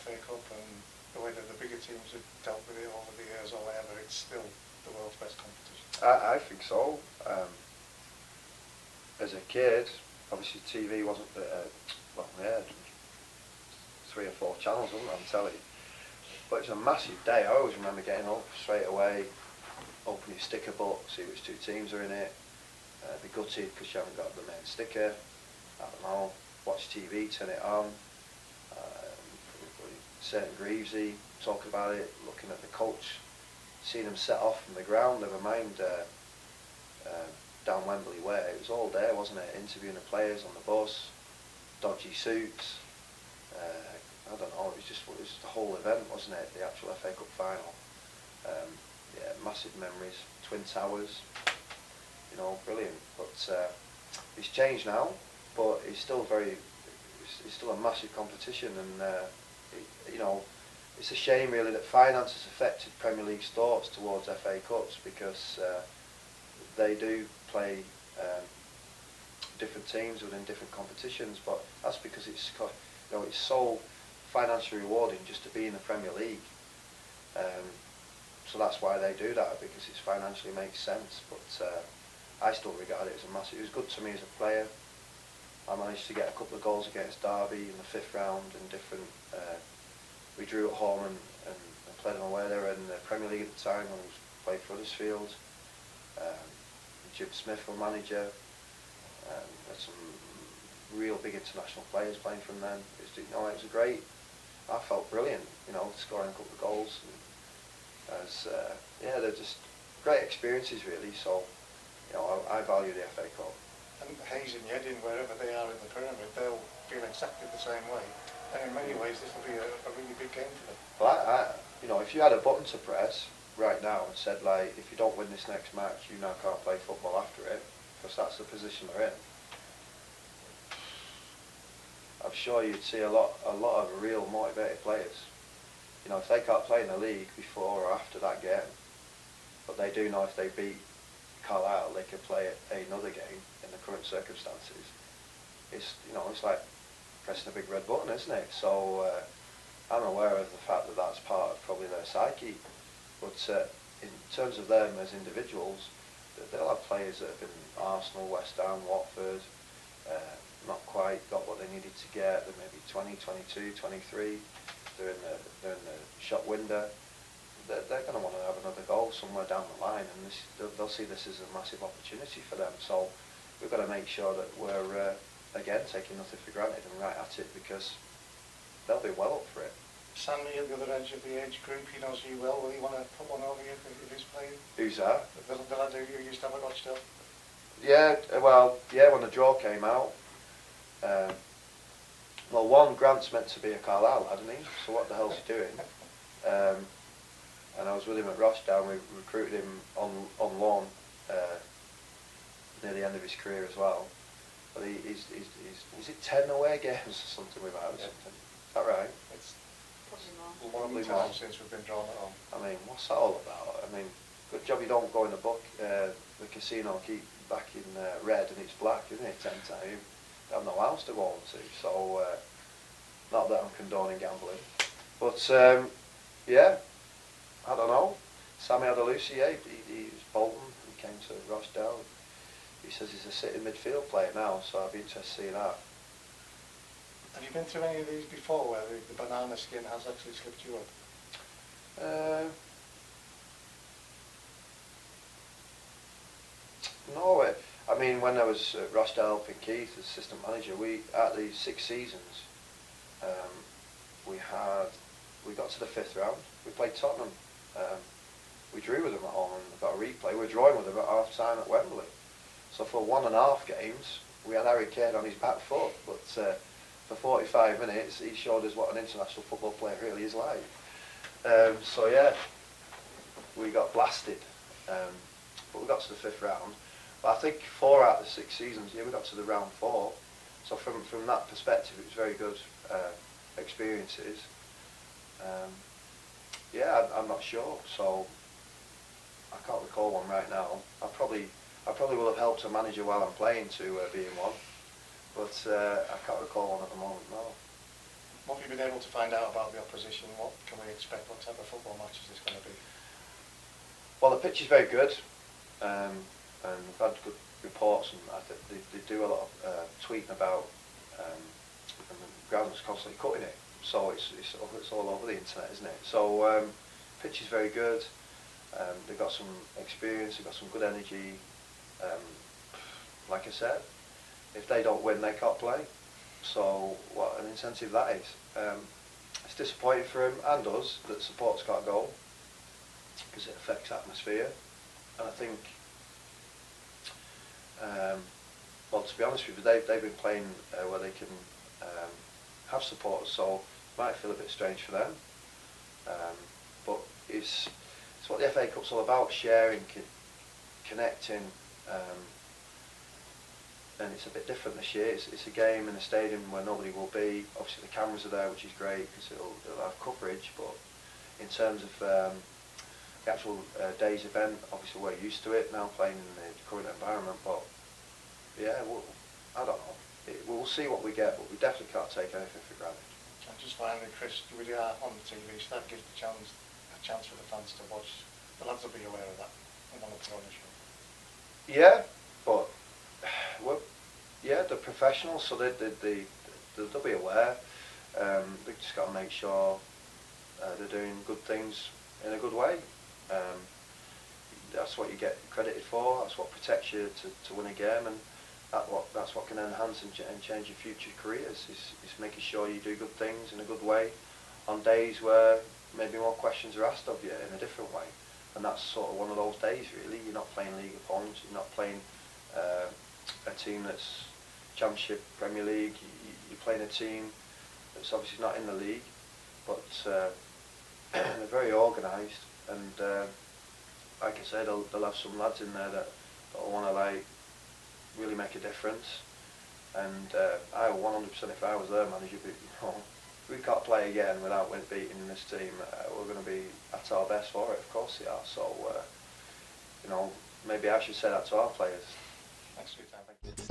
FA Cup and the way that the bigger teams have dealt with it over the years or whatever, it's still the world's best competition? I think so. As a kid, obviously TV wasn't, well, yeah, 3 or 4 channels, wasn't it, on telly. But it's a massive day. I always remember getting up straight away, open your sticker book, see which 2 teams are in it, be gutted because you haven't got the main sticker. I don't know, watch TV, turn it on, St Greavesy, talking about it, looking at the coach, seeing them set off from the ground, never mind down Wembley Way. It was all there, wasn't it? Interviewing the players on the bus, dodgy suits. I don't know, it was the whole event, wasn't it? The actual FA Cup final. Yeah, massive memories. Twin Towers, you know, brilliant. But it's changed now, but it's still it's still a massive competition, and you know, it's a shame really that finance has affected Premier League's thoughts towards FA Cups, because they do play different teams within different competitions, but that's because it's, you know, it's so financially rewarding just to be in the Premier League. So that's why they do that, because it financially makes sense. But I still regard it as a massive. It was good to me as a player. I managed to get a couple of goals against Derby in the 5th round, and different. We drew at home and played them away. They were in the Premier League at the time when I played for Huddersfield. Jim Smith was manager. Had some real big international players playing from them. It was a great. I felt brilliant, you know, scoring a couple of goals. Yeah, they're just great experiences really. So, you know, I value the FA Cup. And Hayes and Yeading, wherever they are in the pyramid, they'll feel exactly the same way. And in many ways, this will be a really big game for them. Well, you know, if you had a button to press right now and said, like, if you don't win this next match, you now can't play football after it, because that's the position they're in. I'm sure you'd see a lot of real motivated players. You know, if they can't play in the league before or after that game, but they do know if they beat Carlisle, they can play another game in the current circumstances. It's, you know, it's like pressing a big red button, isn't it? So I'm aware of the fact that that's part of probably their psyche. But in terms of them as individuals, they'll have players that have been Arsenal, West Ham, Watford, not quite got what they needed to get. They're maybe 20, 22, 23. They're in the shop window. They're going to want to have another goal somewhere down the line, and they'll see this as a massive opportunity for them. So we've got to make sure that we're again taking nothing for granted and right at it, because they'll be well up for it. Sammy at the other edge of the age group, he knows you well. Will he want to put one over you if he's playing? Who's that? The lad who you used to have at Rochdale. Yeah, well, yeah, when the draw came out, well, one, Grant's meant to be a Carlisle lad, isn't he? So what the hell's he doing? And I was with him at Rochdale, and we recruited him on loan near the end of his career as well. But he's is it 10 away games or something we've had? Yeah. Something. Is that right? It's Probably more since we've been drawn at home. I mean, what's that all about? I mean, good job you don't go in the book, the casino keep back in red and it's black, isn't it, 10 times? You have no house to go on to, so not that I'm condoning gambling. But yeah, I don't know. Sammy Adalusi, yeah, he's Bolton, he came to Rochdale. He says he's a sitting midfield player now, so I'd be interested to see that. Have you been through any of these before where the banana skin has actually slipped you up? No, I mean, when I was at Rochdale helping Keith as assistant manager, at the 6 seasons, we got to the 5th round. We played Tottenham. We drew with them at home and got a replay. We were drawing with them at half time at Wembley. So for 1.5 games, we had Harry Kane on his back foot. But for 45 minutes, he showed us what an international football player really is like. So yeah, we got blasted. But we got to the 5th round. But I think 4 out of the 6 seasons, yeah, we got to the round 4. So from that perspective, it was very good experiences. Yeah, I'm not sure. So I can't recall one right now. I probably will have helped a manager while I'm playing to be in one, but I can't recall one at the moment. No. What have you been able to find out about the opposition? What can we expect? What type of football match is this going to be? Well, the pitch is very good, and we've had good reports, and I think they do a lot of tweeting about, and the ground's constantly cutting it, so it's all over the internet, isn't it? So pitch is very good. They've got some experience, they've got some good energy. Like I said, if they don't win, they can't play. So what an incentive that is. It's disappointing for him and us that supporters can't go, because it affects atmosphere. And I think, well, to be honest with you, they've been playing where they can have supporters, so it might feel a bit strange for them. But it's what the FA Cup's all about: sharing, connecting. And it's a bit different this year. It's a game in a stadium where nobody will be. Obviously the cameras are there, which is great because it'll have coverage, but in terms of the actual day's event, obviously we're used to it now playing in the current environment, but yeah, I don't know. We'll see what we get, but we definitely can't take anything for granted. And just finally, Chris, we are on the TV, so that gives a chance for the fans to watch. The lads will be aware of that and want to put on the show. Yeah, but yeah, they're professionals, so they'll be aware. They've just got to make sure they're doing good things in a good way. That's what you get credited for. That's what protects you to win a game, and that's what can enhance and change your future careers. Is making sure you do good things in a good way on days where maybe more questions are asked of you in a different way. And that's sort of one of those days, really. You're not playing league opponents. You're not playing a team that's Championship, Premier League. You're playing a team that's obviously not in the league, but they're very organised, and like I said, they'll have some lads in there that want to really make a difference. And I 100%, if I was their manager, if we can't play again without beating this team, we're going to be at our best for it. Of course they are. So maybe I should say that to our players. Thanks for your time. Thank you.